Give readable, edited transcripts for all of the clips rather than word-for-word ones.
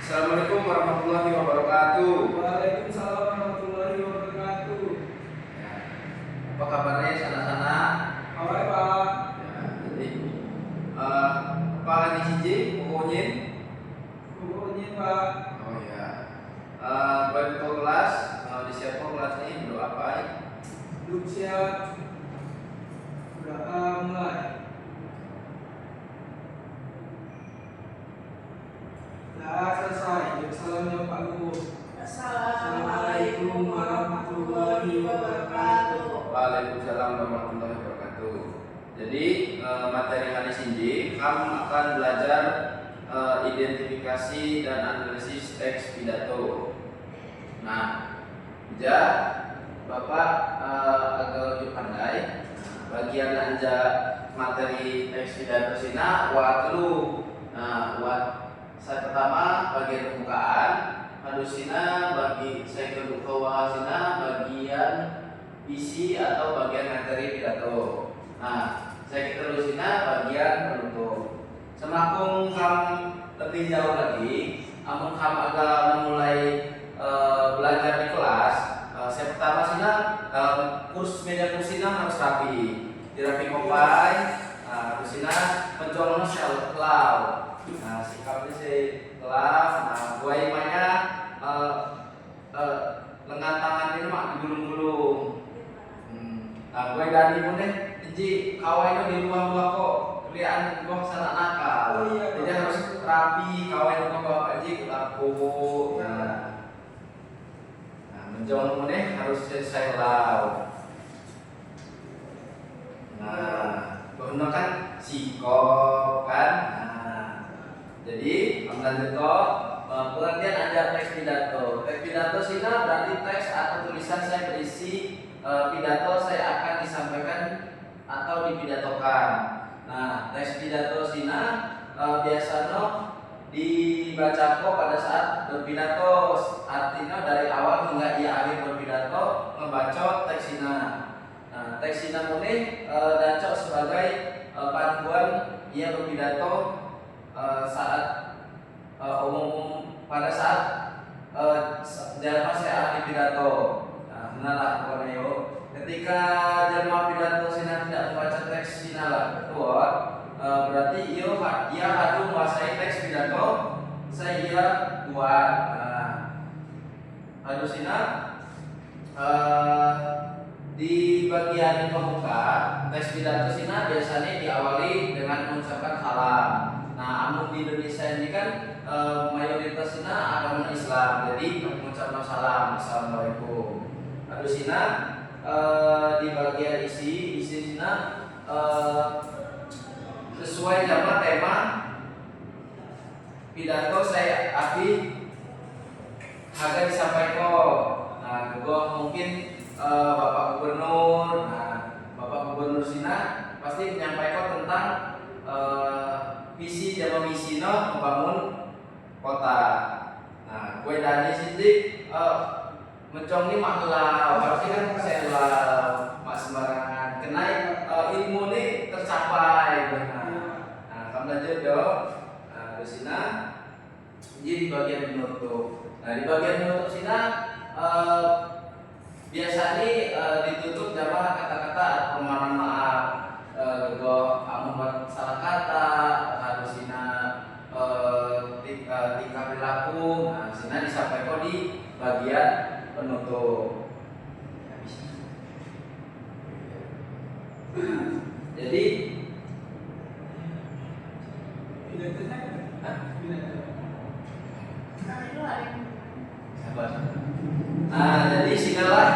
Assalamualaikum warahmatullahi wabarakatuh. Waalaikumsalam warahmatullahi wabarakatuh. Ya, apa kabarnya sana-sana? Kabar Pak? Ya, jadi apa ini Cici? Pokoknya? Pokoknya Pak. Oh ya. Baik kelas, disiapkan kelas ini berdoa apa? Duduk siap. Sudah mulai. Nah, selesai. Salamnya Pak Guru. Assalamualaikum warahmatullahi wabarakatuh. Waalaikumsalam warahmatullahi wabarakatuh. Jadi materi hari ini kamu akan belajar identifikasi dan analisis teks pidato. Nah, ya Bapak agak lebih pandai. Bagian anja materi teks pidato sina waktu. Nah, saya pertama bagian pembukaan, hadusina bagi saya kedua sina bagian isi atau bagian materi pidato. Nah, saya kedua bagian penutup. Semakin kamu lebih jauh lagi, amun kamu agak memulai belajar di kelas, saya pertama sina kurs media kursina harus rapi, dirapi kompai, kursina mencolong sel cloud. Nah, sikapnya sih kelas. Nah, gua imanya lengan tangan ini mak digulung-gulung. Nah, gue Dani pun deh, jadi kawai itu di luar kok kelihatan gua sana nakal. Oh iya, Jadi harus rapi, kawai itu bawa aja ke lampu. Nah, menjauh deh harus selesai lau. Nah, benar kan sikop kan. Jadi lanjut pengertian ada teks pidato. Teks pidato sina berarti teks atau tulisan saya berisi pidato saya akan disampaikan atau dipidatokan. Nah, teks pidato sina biasanya dibaca pada saat berpidato, artinya dari awal hingga ia akhir berpidato ngebaca teks sina. Nah, teks sina ini dacok sebagai panduan ia berpidato saat umum pada saat jalma saya ahli pidato. Nah, benalah pokoknya yo. Ketika jalma pidato sina tidak membaca teks sina lah kedua, berarti ia harus menguasai teks pidato saya buat. Nah, harus sina di bagian pembuka teks pidato sina biasanya diawali dengan mengucapkan salam. Nah, amun di Indonesia ini kan mayoritasnya agama Islam, jadi mengucapkan salam, assalamualaikum. Lalu sina di bagian isi sina sesuai sama tema pidato saya api agar disampaikan. Nah, gua mungkin Bapak Gubernur, Bapak Gubernur sina pasti menyampaikan tentang visi dan misinya membangun kota. Nah, gue Dani sini mencong ini maklah, harusnya kan saya mak sembarangan. Kenai ilmu ini tercapai. Nah, kamu lanjut dong. Nah, di sini di bagian penutup. Nah, di bagian penutup sini biasanya ditutup sama kata-kata permohonan maaf. Membuat salah kata harus sina tingkah perilaku. Nah, sina disampaikan di bagian penutup. Jadi nah, jadi sinalah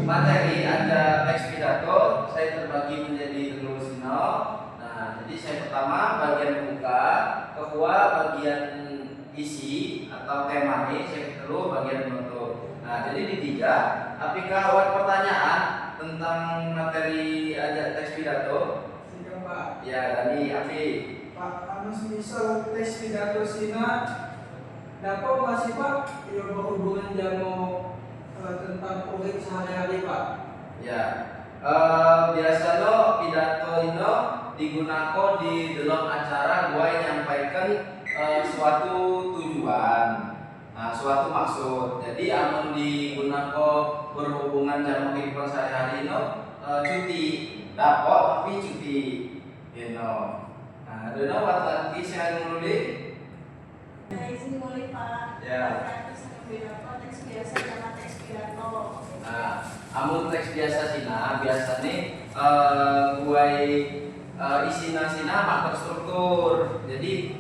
materi ada teks pidato saya terbagi menjadi sino. Nah, jadi saya pertama bagian pembuka, kedua bagian isi atau tema ini, saya kedua bagian penutup. Nah, jadi di tiga. Apakah awal pertanyaan tentang materi ada teks pidato? Siap Pak. Ya, Dani, Afi. Pak, anu misal teks pidato sina dapat masih Pak yang berhubungan jamu tentang proyek sehari-hari Pak. Ya, biasanya pidato ini digunakan di dalam acara gue nyampaikan suatu tujuan, suatu maksud. Jadi amun digunakan berhubungan sama kehidupan sehari-hari cuti, dapat tapi cuti, Dona buat lagi saya nulis. Izin mulai Pak. Ya. Teks biasa sama teks pidato. Amun teks biasa sina biasanya gue isina sina mak terstruktur. Jadi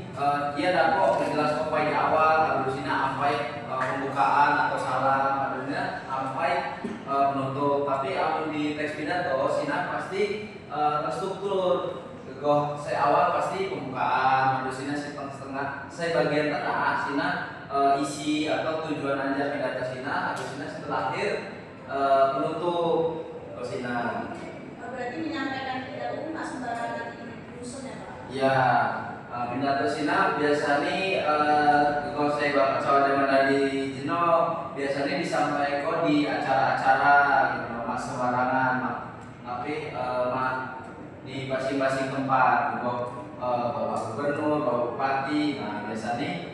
dia dapat menjelaskan apa di awal, habis sina sampai pembukaan atau salam, adanya sampai penutup. Tapi amun di teks pidato sina pasti terstruktur. Saya awal pasti pembukaan, habis sina setengah, saya bagian tengah sina isi atau tujuan aja pidato sina, habis sina setelah akhir penutup sina. Berarti menyampaikan pidato itu nggak sembarangan rusun ya Pak? Ya, pidato sina biasanya kalau saya bapak cawa zaman dari Jino biasanya disampaikan di acara-acara gitu, mas sembarangan, tapi di masing-masing tempat, bapak gubernur, bapak bupati. Nah biasanya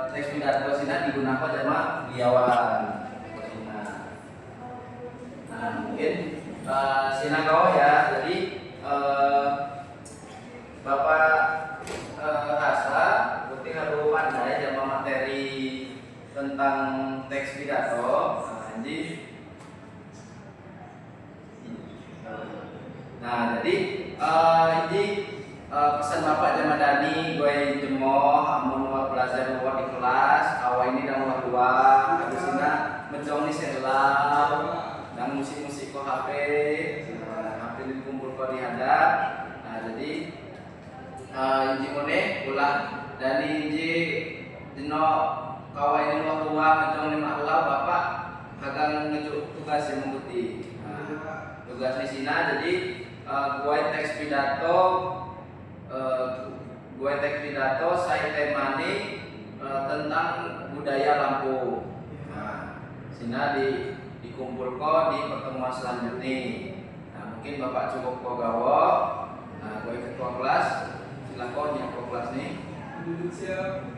teks pidato sina digunakan sama beliauan. Mungkin sina kau ya, jadi bapak rasa berarti harus pandai sama materi tentang teks pidato. Jadi ini pesan bapak jama Dani gue jemoh amun belajar buat di kelas awal ini dan luar habis ini mencong nih selam dan musik-musik ko HP dikumpul ko di hadap. Jadi inji mone ulah Dani inji dino kawai ini luar mencong nih maklau bapak kagak ngejuk tugas yang mengikuti tugas di sini. Jadi gue teks pidato saya temani tentang budaya Lampung. Sini dikumpulkan di pertemuan selanjutnya. Mungkin bapak cukup gawo. Gue ketua kelas, silakan yang ketua kelas nih. Duduk siap.